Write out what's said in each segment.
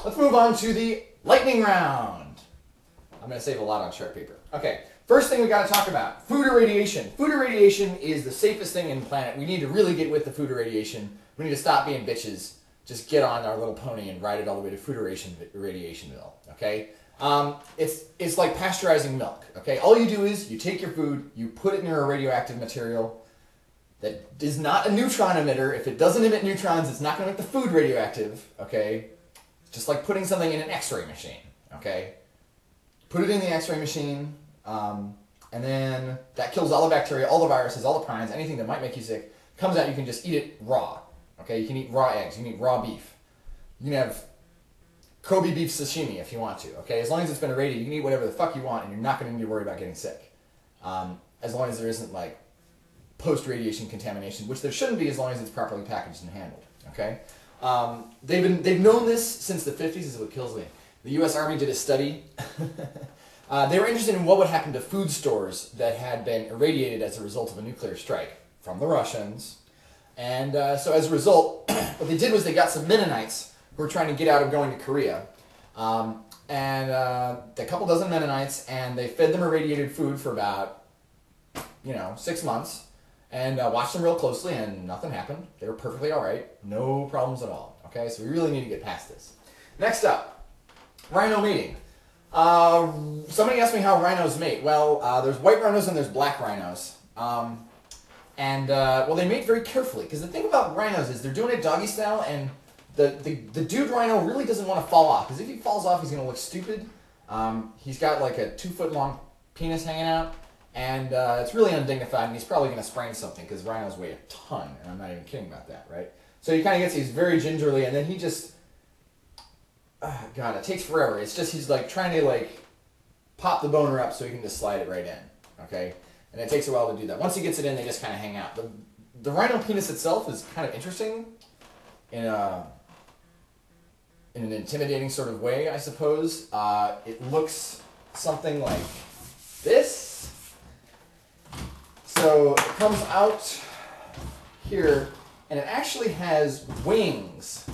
let's move on to the lightning round. I'm going to save a lot on chart paper. Okay, first thing we got to talk about, food irradiation. Food irradiation is the safest thing in the planet. We need to really get with the food irradiation. We need to stop being bitches. Just get on our little pony and ride it all the way to food irradiationville, okay? It's like pasteurizing milk, okay? All you do is you take your food, you put it near a radioactive material that is not a neutron emitter. If it doesn't emit neutrons, it's not going to make the food radioactive, okay? It's just like putting something in an X-ray machine, okay? Put it in the X-ray machine, and then that kills all the bacteria, all the viruses, all the prions, anything that might make you sick. Comes out, you can just eat it raw. Okay, you can eat raw eggs, you can eat raw beef. You can have Kobe beef sashimi if you want to, okay? As long as it's been irradiated, you can eat whatever the fuck you want and you're not going to need to worry about getting sick. As long as there isn't, like, post-radiation contamination, which there shouldn't be as long as it's properly packaged and handled, okay? They've known this since the 50s, is what kills me. The U.S. Army did a study. They were interested in what would happen to food stores that had been irradiated as a result of a nuclear strike from the Russians. And so as a result, what they did was they got some Mennonites who were trying to get out of going to Korea. A couple dozen Mennonites, and they fed them irradiated food for about, 6 months. And watched them real closely, and nothing happened. They were perfectly all right. No problems at all. Okay, so we really need to get past this. Next up, rhino mating. Somebody asked me how rhinos mate. Well, there's white rhinos and there's black rhinos. Well, they mate very carefully, because the thing about rhinos is they're doing it doggy style, and the dude rhino really doesn't want to fall off, because if he falls off, he's going to look stupid. He's got like a 2-foot-long penis hanging out, and it's really undignified, and he's probably going to sprain something, because rhinos weigh a ton, and I'm not even kidding about that, right? So he kind of gets these very gingerly, and then he just, God, it takes forever. It's just he's like trying to like pop the boner up so he can just slide it right in, okay? And it takes a while to do that. Once he gets it in, they just kind of hang out. The rhino penis itself is kind of interesting in an intimidating sort of way, I suppose. It looks something like this. So it comes out here, and it actually has wings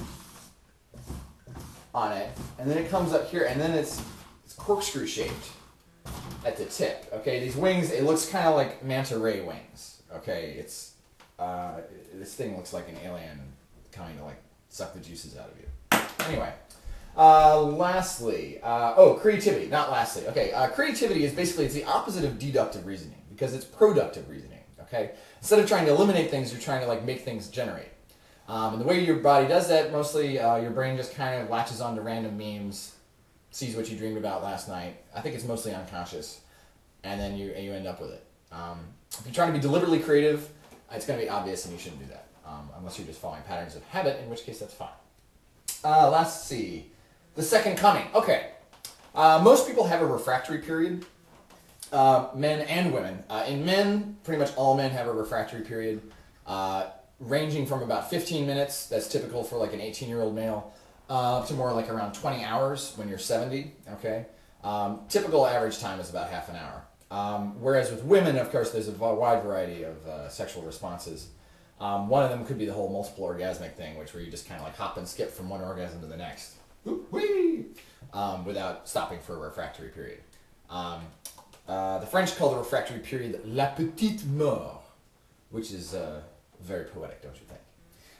on it. And then it comes up here, and then it's corkscrew shaped at the tip. Okay, these wings, it looks kind of like manta ray wings. Okay, it's this thing looks like an alien coming to like suck the juices out of you. Anyway, lastly, creativity, not lastly. Okay, creativity is basically, it's the opposite of deductive reasoning, because it's productive reasoning. Okay, instead of trying to eliminate things, you're trying to like make things generate. And the way your body does that, mostly your brain just kind of latches onto random memes, sees what you dreamed about last night. I think it's mostly unconscious, and then you end up with it. If you're trying to be deliberately creative, it's going to be obvious, and you shouldn't do that, unless you're just following patterns of habit, in which case that's fine. Let's see. The second coming. Okay. Most people have a refractory period, men and women. In men, pretty much all men have a refractory period, ranging from about 15 minutes, that's typical for like an 18-year-old male, to more like around 20 hours when you're 70, okay? Typical average time is about half an hour. Whereas with women, of course, there's a wide variety of sexual responses. One of them could be the whole multiple orgasmic thing, where you just kind of like hop and skip from one orgasm to the next, without stopping for a refractory period. The French call the refractory period la petite mort, which is very poetic, don't you think?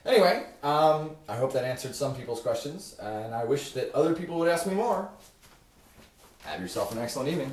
Anyway, I hope that answered some people's questions, and I wish that other people would ask me more. Have yourself an excellent evening.